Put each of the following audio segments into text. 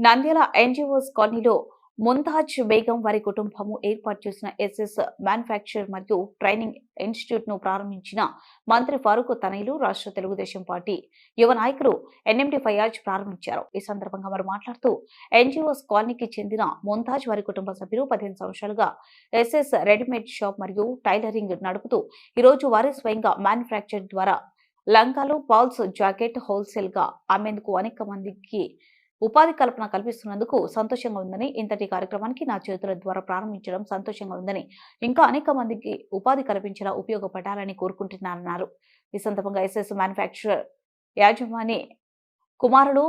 Nandyal NGOs కాలనీలో ముంతాజ్ బేగం వారి కుటుంబము ఏర్పాటు చేసిన ఎస్ఎస్ మ్యానుఫ్యాక్చర్ మరియు ట్రైనింగ్ ఇన్స్టిట్యూట్ ను ప్రారంభించిన మంత్రి ఫారూక్ తనయులు రాష్ట్ర తెలుగుదేశం పార్టీ యువ నాయకులు ఎన్ఎండి ఫయాజ్ ప్రారంభించారు. ఈ సందర్భంగా వారు మాట్లాడుతూ ఎన్జీఓస్ కాలనీకి చెందిన ముంతాజ్ వారి కుటుంబ సభ్యులు 15 సంవత్సరాలుగా ఎస్ఎస్ రెడీమేడ్ షాప్ మరియు టైలరింగ్ నడుపుతూ ఈ రోజు వారి స్వయంగా మ్యానుఫ్యాక్చర్ ద్వారా లంగాలు, పాల్స్, జాకెట్ హోల్సేల్ గా అమ్మేందుకు అనేక మందికి ఉపాధి కల్పన కల్పిస్తున్నందుకు సంతోషంగా ఉందని, ఇంతటి కార్యక్రమానికి నా చేతుల ద్వారా ప్రారంభించడం సంతోషంగా ఉందని, ఇంకా అనేక మందికి ఉపాధి కల్పించేలా ఉపయోగపడాలని కోరుకుంటున్నారన్నారు. ఈ సందర్భంగా ఎస్ఎస్ మ్యానుఫ్యాక్చర్ యాజమాని కుమారుడు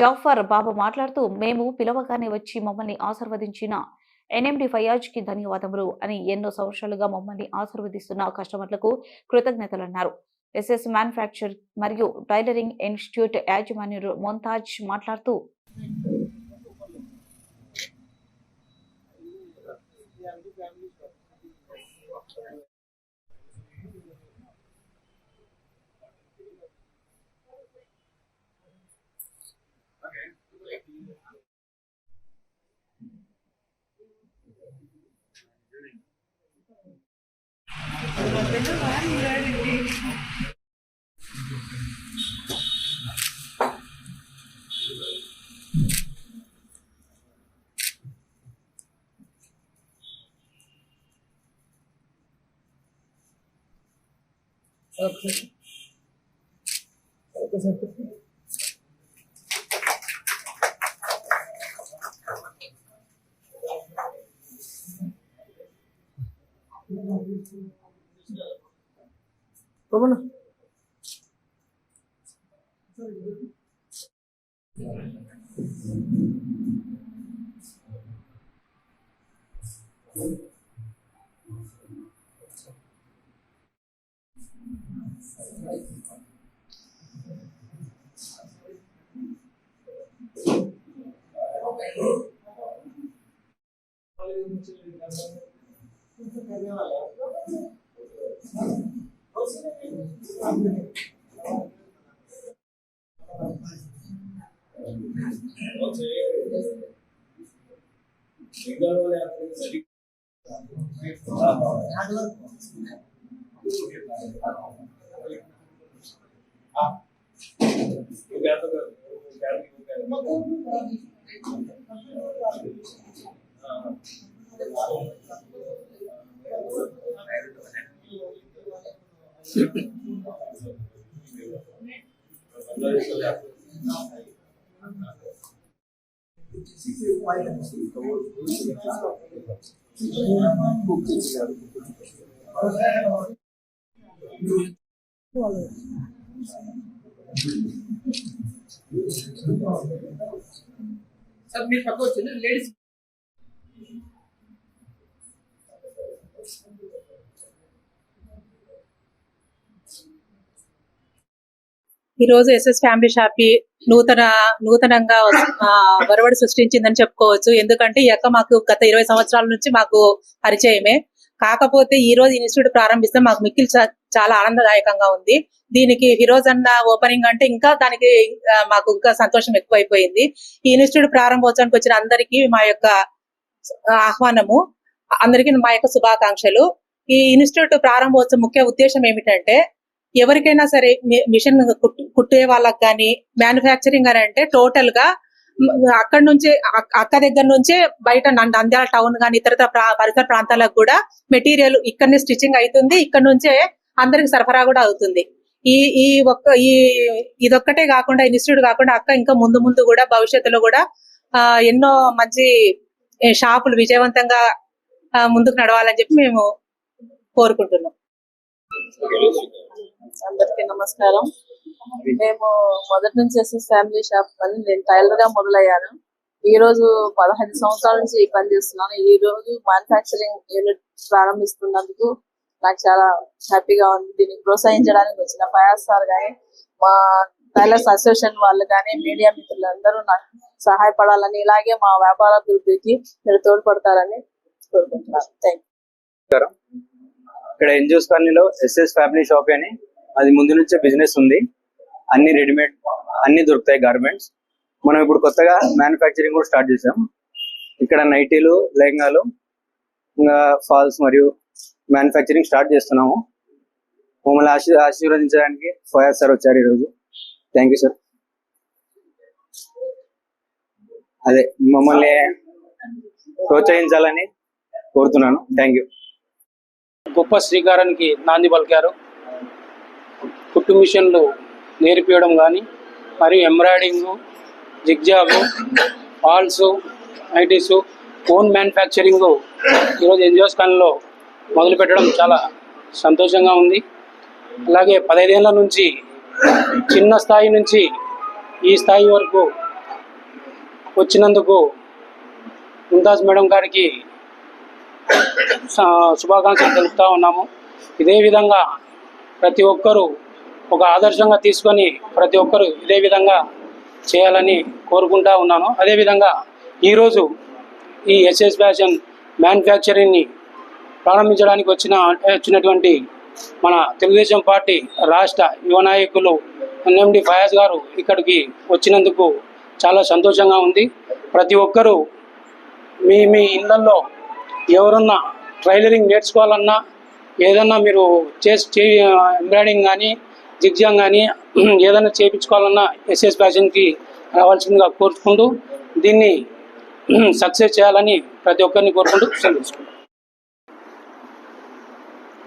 జాఫర్ బాబు మాట్లాడుతూ, మేము పిలవగానే వచ్చి మమ్మల్ని ఆశీర్వదించిన ఎన్ఎండి ఫయాజ్ కి ధన్యవాదములు అని, ఎన్నో సంవత్సరాలుగా మమ్మల్ని ఆశీర్వదిస్తున్న కస్టమర్లకు కృతజ్ఞతలన్నారు. ఎస్ఎస్ మ్యానుఫ్యాక్చర్ మరియు టైలరింగ్ ఇన్స్టిట్యూట్ యాజమాన్యుడు ముంతాజ్ మాట్లాడుతూ सब मेरे पक्का होते हैं लेडीज ఈ రోజు ఎస్ఎస్ ఫ్యామిలీ షాప్ నూతనంగా వరవడి సృష్టించిందని చెప్పుకోవచ్చు. ఎందుకంటే ఈ యొక్క మాకు గత 20 సంవత్సరాల నుంచి మాకు పరిచయమే. కాకపోతే ఈ రోజు ఇన్స్టిట్యూట్ ప్రారంభిస్తే మాకు మిక్కిలి చాలా ఆనందదాయకంగా ఉంది. దీనికి ఫిరోజ్ అన్న ఓపెనింగ్ అంటే ఇంకా దానికి మాకు ఇంకా సంతోషం ఎక్కువైపోయింది. ఈ ఇన్స్టిట్యూట్ ప్రారంభోత్సవానికి వచ్చిన అందరికీ మా యొక్క ఆహ్వానము, అందరికీ మా యొక్క శుభాకాంక్షలు. ఈ ఇన్స్టిట్యూట్ ప్రారంభోత్సవం ముఖ్య ఉద్దేశం ఏమిటంటే, ఎవరికైనా సరే మిషన్ కుట్టే వాళ్ళకి కానీ మ్యానుఫ్యాక్చరింగ్ అని అంటే టోటల్ గా అక్కడ నుంచే అక్క దగ్గర నుంచే బయట నంద్యాల టౌన్ కానీ ఇతర పరిసర ప్రాంతాలకు కూడా మెటీరియల్ ఇక్కడనే స్టిచ్చింగ్ అవుతుంది. ఇక్కడ నుంచే అందరికి సరఫరా కూడా అవుతుంది. ఇదొక్కటే కాకుండా ఇన్స్టిట్యూట్ కాకుండా అక్క ఇంకా ముందు కూడా భవిష్యత్తులో కూడా ఎన్నో మంచి షాపులు విజయవంతంగా ముందుకు నడవాలని చెప్పి మేము కోరుకుంటున్నాం. అందరికీ నమస్కారం. మేము మొదటి నుంచి ఎస్ఎస్ ఫ్యామిలీ షాప్ పని నేను టైలర్ గా మొదలయ్యాను. ఈ రోజు 15 సంవత్సరాల నుంచి పని చేస్తున్నాను. ఈ రోజు మ్యానుఫ్యాక్చరింగ్ యూనిట్ ప్రారంభిస్తున్నందుకు నాకు చాలా హ్యాపీగా ఉంది. దీన్ని ప్రోత్సహించడానికి వచ్చిన ఫయాజ్ సార్ గానీ, మా టైలర్స్ అసోసియేషన్ వాళ్ళు కానీ, మీడియా మిత్రులందరూ నాకు సహాయపడాలని, ఇలాగే మా వ్యాపార అభివృద్ధికి మీరు తోడ్పడతారని కోరుకుంటున్నాను. Thank you. ఇక్కడ ఎన్జిఓస్ కాలనీలో ఎస్ఎస్ ఫ్యామిలీ షాప్ అని అది ముందు నుంచే బిజినెస్ ఉంది. అన్ని రెడీమేడ్ అన్ని దొరుకుతాయి గార్మెంట్స్. మనం ఇప్పుడు కొత్తగా మ్యానుఫ్యాక్చరింగ్ కూడా స్టార్ట్ చేసాం. ఇక్కడ నైటీలు, లెహంగాలు, ఇంకా ఫాల్స్ మరియు మ్యానుఫ్యాక్చరింగ్ స్టార్ట్ చేస్తున్నాము. మమ్మల్ని ఆశీర్వదించడానికి ఫయాజ్ సార్ వచ్చారు ఈరోజు. Thank you sir. అదే మమ్మల్ని ప్రోత్సహించాలని కోరుతున్నాను. Thank you. గొప్ప శ్రీకారానికి నాంది పలికారు. కుట్టు మిషన్లు నేర్పించడం కానీ, మరియు embroidering, zigzag, falls, nighties, own manufacturing ఈరోజు ఎన్జిఓస్ కాలనీలో మొదలుపెట్టడం చాలా సంతోషంగా ఉంది. అలాగే 15 ఏళ్ల నుంచి చిన్న స్థాయి నుంచి ఈ స్థాయి వరకు వచ్చినందుకు ముంతాజ్ మేడం గారికి శుభాకాంక్షలు తెలుపుతూ ఉన్నాము. ఇదే విధంగా ప్రతి ఒక్కరూ ఒక ఆదర్శంగా తీసుకొని ప్రతి ఒక్కరూ ఇదే విధంగా చేయాలని కోరుకుంటా ఉన్నాను. అదేవిధంగా ఈరోజు ఈ ఎస్ఎస్ ఫ్యాషన్ మ్యానుఫ్యాక్చరింగ్ని ప్రారంభించడానికి వచ్చినటువంటి మన తెలుగుదేశం పార్టీ రాష్ట్ర యువ నాయకులు ఎన్ఎండి ఫయాజ్ గారు ఇక్కడికి వచ్చినందుకు చాలా సంతోషంగా ఉంది. ప్రతి ఒక్కరూ మీ మీ ఇళ్లలో ఎవరన్నా టైలరింగ్ నేర్చుకోవాలన్నా, ఏదన్నా మీరు ఎంబ్రాయిడింగ్ కానీ, జిగ్జాంగ్ కానీ ఏదైనా చేయించుకోవాలన్నా ఎస్ఎస్ ఫ్యాషన్కి రావాల్సిందిగా కోరుకుంటూ దీన్ని సక్సెస్ చేయాలని ప్రతి ఒక్కరిని కోరుకుంటూ సెలవుకుంటాం.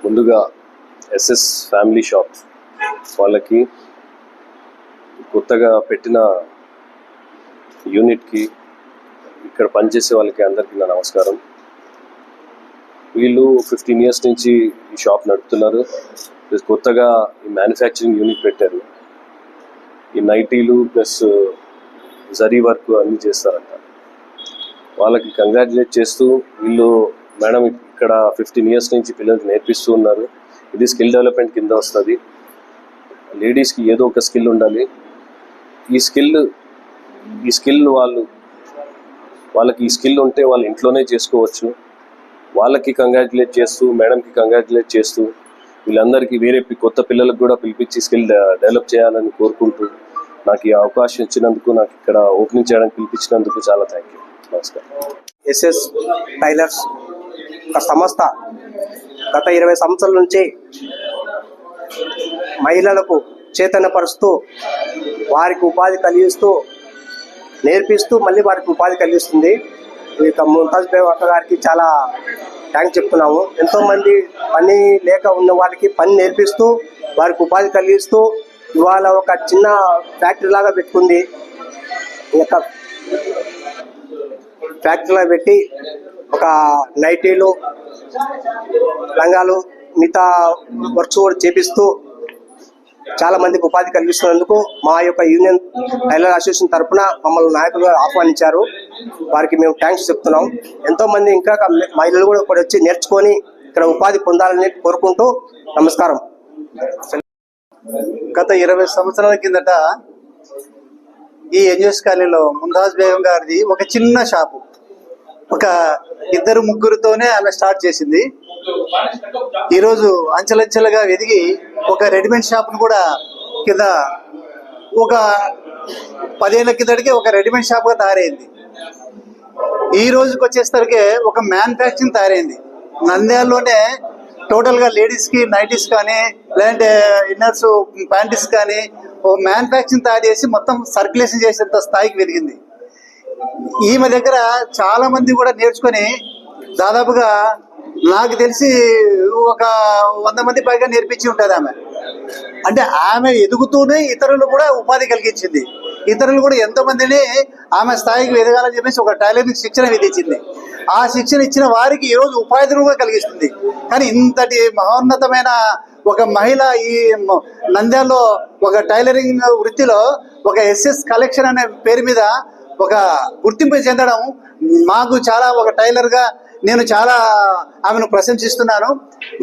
ముందుగా ఎస్ఎస్ ఫ్యామిలీ షాప్ వాళ్ళకి, కొత్తగా పెట్టిన యూనిట్కి, ఇక్కడ పనిచేసే వాళ్ళకి అందరికీ నా నమస్కారం. వీళ్ళు 15 years నుంచి ఈ షాప్ నడుపుతున్నారు. కొత్తగా ఈ మ్యానుఫ్యాక్చరింగ్ యూనిట్ పెట్టారు. ఈ నైటీలు ప్లస్ జరీ వర్క్ అన్నీ చేస్తారంట. వాళ్ళకి కంగ్రాచులేట్ చేస్తూ, వీళ్ళు మేడం ఇక్కడ 15 years నుంచి పిల్లలకి నేర్పిస్తూ ఉన్నారు. ఇది స్కిల్ డెవలప్మెంట్ కింద వస్తుంది. లేడీస్కి ఏదో ఒక స్కిల్ ఉండాలి. ఈ స్కిల్ వాళ్ళకి ఈ స్కిల్ ఉంటే వాళ్ళ ఇంట్లోనే చేసుకోవచ్చు. వాళ్ళకి కంగ్రాచులేట్ చేస్తూ, మేడంకి కంగ్రాచులేట్ చేస్తూ, వీళ్ళందరికీ వేరే కొత్త పిల్లలకు కూడా పిలిపించి స్కిల్ డెవలప్ చేయాలని కోరుకుంటూ, నాకు ఈ అవకాశం ఇచ్చినందుకు, నాకు ఇక్కడ ఓపెనింగ్ చేయడానికి పిలిపించినందుకు చాలా థ్యాంక్ యూ. నమస్కారం. ఎస్ఎస్ టైలర్స్ ఒక సంస్థ గత 20 సంవత్సరాల నుంచి మహిళలకు చైతన్యపరుస్తూ, వారికి ఉపాధి కలిగిస్తూ, నేర్పిస్తూ మళ్ళీ వారికి ఉపాధి కలిగిస్తుంది. ఇక ముంతాజ్ బేగం గారికి చాలా థ్యాంక్స్ చెప్తున్నాము. ఎంతోమంది పని లేక ఉన్న వారికి పని నేర్పిస్తూ, వారికి ఉపాధి కలిగిస్తూ, ఇవాళ ఒక చిన్న ఫ్యాక్టరీ లాగా పెట్టుకుంది. ఫ్యాక్టరీలో పెట్టి ఒక నైటీలు, లంగాలు, మిగతా వర్క్స్ కూడా చేపిస్తూ చాలా మందికి ఉపాధి కలిగిస్తున్నందుకు మా యొక్క యూనియన్ టైలర్ అసోసియేషన్ తరఫున మమ్మల్ని నాయకులుగా ఆహ్వానించారు. వారికి మేము థ్యాంక్స్ చెప్తున్నాం. ఎంతో మంది ఇంకా మహిళలు కూడా ఇక్కడ వచ్చి నేర్చుకొని ఇక్కడ ఉపాధి పొందాలని కోరుకుంటూ నమస్కారం. గత 20 సంవత్సరాల కిందట ఈ ఎన్జిఓస్ కాలనీలో ముంతాజ్ బేగం గారిది ఒక చిన్న షాపు, ఒక 2-3తోనే ఆమె స్టార్ట్ చేసింది. ఈరోజు అంచెలంచెలుగా ఎదిగి ఒక రెడీమేడ్ షాప్ను కూడా కింద ఒక 10 ఏళ్ల కిందటికి ఒక రెడీమేడ్ షాప్గా తయారైంది. ఈ రోజుకి వచ్చేసరికి ఒక మ్యానుఫ్యాక్చరింగ్ తయారైంది. నంద్యాలలోనే టోటల్గా లేడీస్కి నైటీస్ కానీ, లేదంటే ఇన్నర్స్, ప్యాంటీస్ కానీ ఒక మ్యానుఫ్యాక్చరింగ్ తయారు చేసి మొత్తం సర్క్యులేషన్ చేసేంత స్థాయికి ఎదిగింది. ఈమె దగ్గర చాలా మంది కూడా నేర్చుకొని దాదాపుగా నాకు తెలిసి ఒక 100 మంది పైగా నేర్పించి ఉంటుంది ఆమె. అంటే ఆమె ఎదుగుతూనే ఇతరులు కూడా ఉపాధి కలిగించింది. ఇతరులు కూడా ఎంతో మందిని ఆమె స్థాయికి ఎదగాలని చెప్పేసి ఒక టైలరింగ్ శిక్షణ విధించింది. ఆ శిక్షణ ఇచ్చిన వారికి ఈరోజు ఉపాధిని కూడా కలిగిస్తుంది. కానీ ఇంతటి మహోన్నతమైన ఒక మహిళ ఈ నంద్యాలలో ఒక టైలరింగ్ వృత్తిలో ఒక ఎస్ఎస్ కలెక్షన్ అనే పేరు మీద ఒక గుర్తింపు చెందడం మాకు చాలా, ఒక టైలర్గా నేను చాలా ఆమెను ప్రశంసిస్తున్నాను.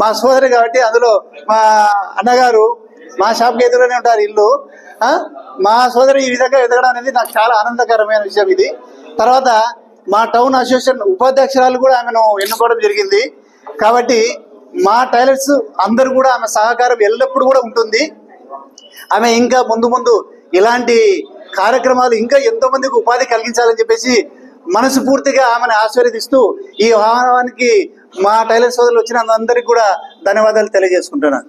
మా సోదరి కాబట్టి, అందులో మా అన్నగారు మా షాప్కి ఎదురుగానే ఉంటారు ఇల్లు. మా సోదరి ఈ విధంగా ఎదగడం అనేది నాకు చాలా ఆనందకరమైన విషయం ఇది. తర్వాత మా టౌన్ అసోసియేషన్ ఉపాధ్యక్షురాలు కూడా ఆమెను ఎన్నుకోవడం జరిగింది. కాబట్టి మా టైలర్స్ అందరూ కూడా ఆమె సహకారం ఎల్లప్పుడూ కూడా ఉంటుంది. ఆమె ఇంకా ముందు ముందు ఇలాంటి కార్యక్రమాలు ఇంకా ఎంతో మందికి ఉపాధి కలిగించాలని చెప్పేసి మనస్ఫూర్తిగా ఆమెను ఆశీర్వదిస్తూ ఈ ఆహ్వానానికి మా టైలర్ సోదరులు వచ్చిన అందరికీ కూడా ధన్యవాదాలు తెలియజేసుకుంటున్నాను.